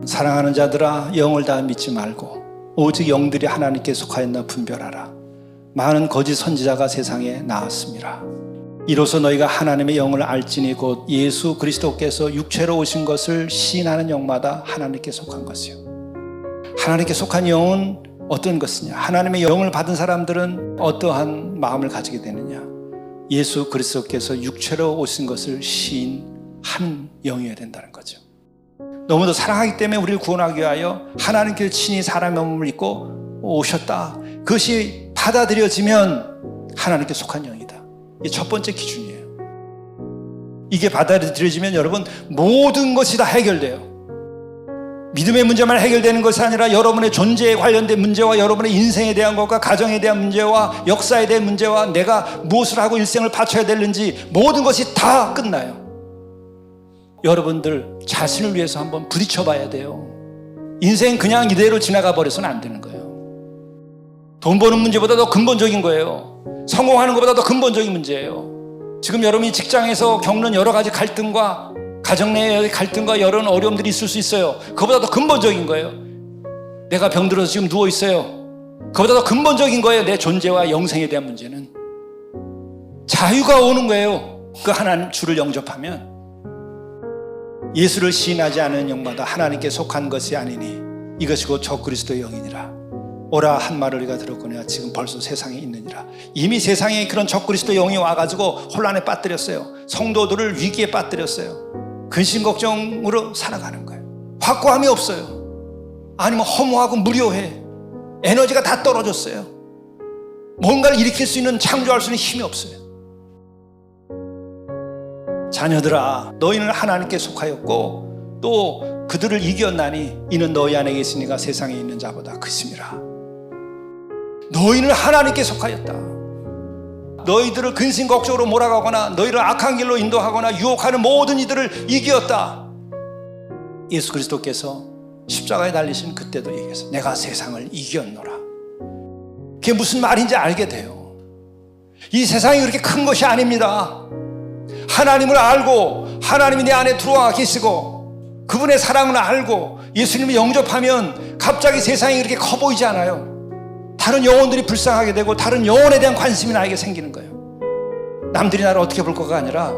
사랑하는 자들아, 영을 다 믿지 말고 오직 영들이 하나님께 속하였나 분별하라. 많은 거짓 선지자가 세상에 나왔습니다. 이로써 너희가 하나님의 영을 알지니 곧 예수 그리스도께서 육체로 오신 것을 시인하는 영마다 하나님께 속한 것이요. 하나님께 속한 영은 어떤 것이냐? 하나님의 영을 받은 사람들은 어떠한 마음을 가지게 되느냐? 예수 그리스도께서 육체로 오신 것을 시인한 영이어야 된다는 거죠. 너무도 사랑하기 때문에 우리를 구원하기 위하여 하나님께서 친히 사람의 몸을 입고 오셨다. 그것이 받아들여지면 하나님께 속한 영이다. 이게 첫 번째 기준이에요. 이게 받아들여지면 여러분 모든 것이 다 해결돼요. 믿음의 문제만 해결되는 것이 아니라 여러분의 존재에 관련된 문제와 여러분의 인생에 대한 것과 가정에 대한 문제와 역사에 대한 문제와 내가 무엇을 하고 일생을 바쳐야 되는지 모든 것이 다 끝나요. 여러분들 자신을 위해서 한번 부딪혀 봐야 돼요. 인생 그냥 이대로 지나가 버려서는 안 되는 거예요. 돈 버는 문제보다 더 근본적인 거예요. 성공하는 것보다 더 근본적인 문제예요. 지금 여러분이 직장에서 겪는 여러 가지 갈등과 가정 내의 갈등과 여러 어려움들이 있을 수 있어요. 그보다 더 근본적인 거예요. 내가 병들어서 지금 누워 있어요. 그보다 더 근본적인 거예요. 내 존재와 영생에 대한 문제는. 자유가 오는 거예요. 그 하나님 주를 영접하면. 예수를 시인하지 않은 영마다 하나님께 속한 것이 아니니 이것이 곧 적그리스도의 영이니라. 오라 한 말을 우리가 들었거니와 지금 벌써 세상에 있느니라. 이미 세상에 그런 적그리스도 영이 와가지고 혼란에 빠뜨렸어요. 성도들을 위기에 빠뜨렸어요. 근심 걱정으로 살아가는 거예요. 확고함이 없어요. 아니면 허무하고 무료해. 에너지가 다 떨어졌어요. 뭔가를 일으킬 수 있는, 창조할 수 있는 힘이 없어요. 자녀들아, 너희는 하나님께 속하였고 또 그들을 이겼나니 이는 너희 안에 계시니가 세상에 있는 자보다 크심이라. 너희는 하나님께 속하였다. 너희들을 근심걱정으로 몰아가거나 너희를 악한 길로 인도하거나 유혹하는 모든 이들을 이겼다. 예수 그리스도께서 십자가에 달리신 그때도 얘기했어요. 내가 세상을 이겼노라. 그게 무슨 말인지 알게 돼요. 이 세상이 그렇게 큰 것이 아닙니다. 하나님을 알고 하나님이 내 안에 들어와 계시고 그분의 사랑을 알고 예수님을 영접하면 갑자기 세상이 그렇게 커 보이지 않아요. 다른 영혼들이 불쌍하게 되고 다른 영혼에 대한 관심이 나에게 생기는 거예요. 남들이 나를 어떻게 볼 거가 아니라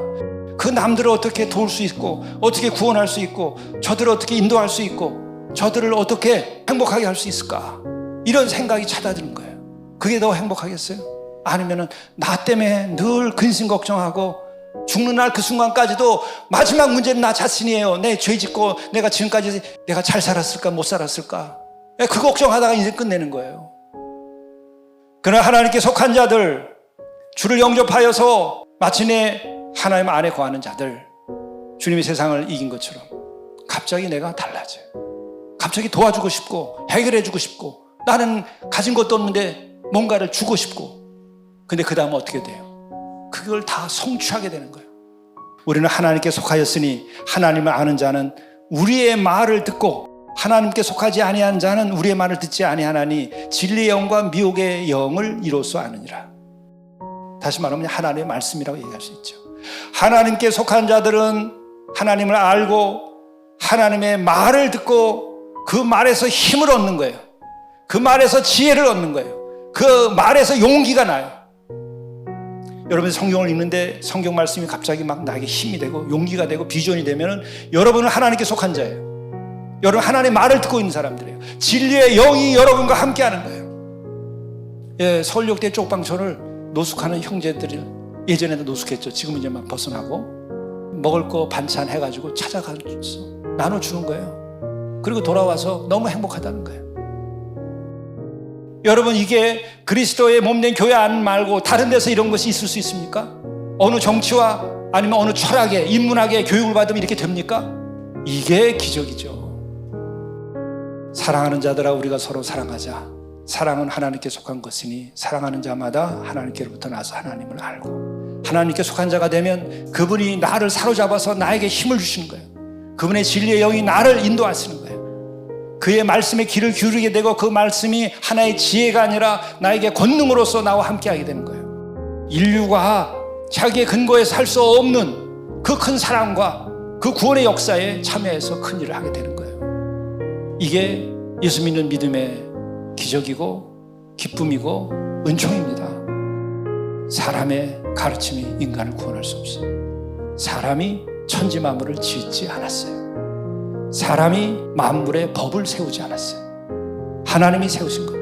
그 남들을 어떻게 도울 수 있고 어떻게 구원할 수 있고 저들을 어떻게 인도할 수 있고 저들을 어떻게 행복하게 할 수 있을까, 이런 생각이 찾아드는 거예요. 그게 더 행복하겠어요? 아니면은 나 때문에 늘 근심 걱정하고 죽는 날 그 순간까지도 마지막 문제는 나 자신이에요. 내 죄 짓고 내가 지금까지 내가 잘 살았을까 못 살았을까, 그 걱정하다가 인생 끝내는 거예요. 그러나 하나님께 속한 자들, 주를 영접하여서 마침내 하나님 안에 거하는 자들, 주님이 세상을 이긴 것처럼 갑자기 내가 달라져요. 갑자기 도와주고 싶고 해결해주고 싶고 나는 가진 것도 없는데 뭔가를 주고 싶고. 근데 그 다음은 어떻게 돼요? 그걸 다 성취하게 되는 거예요. 우리는 하나님께 속하였으니 하나님을 아는 자는 우리의 말을 듣고 하나님께 속하지 아니한 자는 우리의 말을 듣지 아니하나니 진리의 영과 미혹의 영을 이로써 아느니라. 다시 말하면 하나님의 말씀이라고 얘기할 수 있죠. 하나님께 속한 자들은 하나님을 알고 하나님의 말을 듣고 그 말에서 힘을 얻는 거예요. 그 말에서 지혜를 얻는 거예요. 그 말에서 용기가 나요. 여러분 성경을 읽는데 성경 말씀이 갑자기 막 나에게 힘이 되고 용기가 되고 비전이 되면 여러분은 하나님께 속한 자예요. 여러분 하나님의 말을 듣고 있는 사람들이에요. 진리의 영이 여러분과 함께하는 거예요. 예, 서울역대 쪽방촌을 노숙하는 형제들이 예전에도 노숙했죠. 지금은 이제 막 벗어나고 먹을 거 반찬 해가지고 찾아가서 나눠주는 거예요. 그리고 돌아와서 너무 행복하다는 거예요. 여러분 이게 그리스도의 몸된 교회 안 말고 다른 데서 이런 것이 있을 수 있습니까? 어느 정치와 아니면 어느 철학에 인문학에 교육을 받으면 이렇게 됩니까? 이게 기적이죠. 사랑하는 자들아 우리가 서로 사랑하자. 사랑은 하나님께 속한 것이니 사랑하는 자마다 하나님께로부터 나서 하나님을 알고 하나님께 속한 자가 되면 그분이 나를 사로잡아서 나에게 힘을 주시는 거예요. 그분의 진리의 영이 나를 인도하시는 거예요. 그의 말씀에 귀를 기울이게 되고 그 말씀이 하나의 지혜가 아니라 나에게 권능으로서 나와 함께하게 되는 거예요. 인류가 자기의 근거에서 할 수 없는 그 큰 사랑과 그 구원의 역사에 참여해서 큰 일을 하게 되는 거예요. 이게 예수 믿는 믿음의 기적이고 기쁨이고 은총입니다. 사람의 가르침이 인간을 구원할 수 없어요. 사람이 천지 만물을 짓지 않았어요. 사람이 만물의 법을 세우지 않았어요. 하나님이 세우신 겁니다.